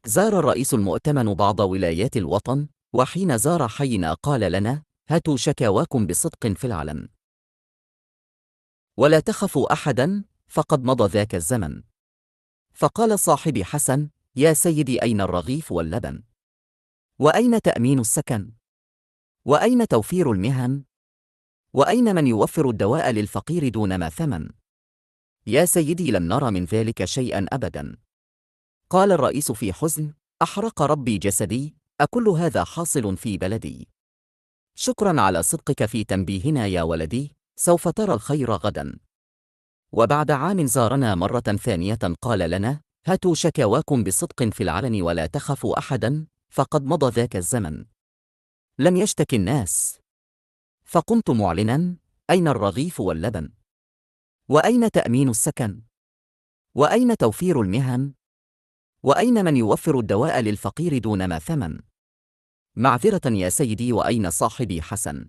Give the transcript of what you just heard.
زار الرئيس المؤتمن بعض ولايات الوطن، وحين زار حينا قال لنا: هاتوا شكاواكم بصدق في العلن، ولا تخفوا أحدا، فقد مضى ذاك الزمن. فقال صاحبي حسن: يا سيدي، أين الرغيف واللبن؟ وأين تأمين السكن؟ وأين توفير المهن؟ وأين من يوفر الدواء للفقير دون ما ثمن؟ يا سيدي، لم نر من ذلك شيئا أبدا. قال الرئيس في حزن: أحرق ربي جسدي، أكل هذا حاصل في بلدي؟ شكرا على صدقك في تنبيهنا يا ولدي، سوف ترى الخير غدا. وبعد عام زارنا مرة ثانية قال لنا: هاتوا شكاواكم بصدق في العلن، ولا تخفوا أحدا، فقد مضى ذاك الزمن. لم يشتكي الناس، فقمت معلنا: أين الرغيف واللبن؟ وأين تأمين السكن؟ وأين توفير المهن؟ وأين من يوفر الدواء للفقير دون ما ثمن؟ معذرة يا سيدي، وأين صاحبي حسن؟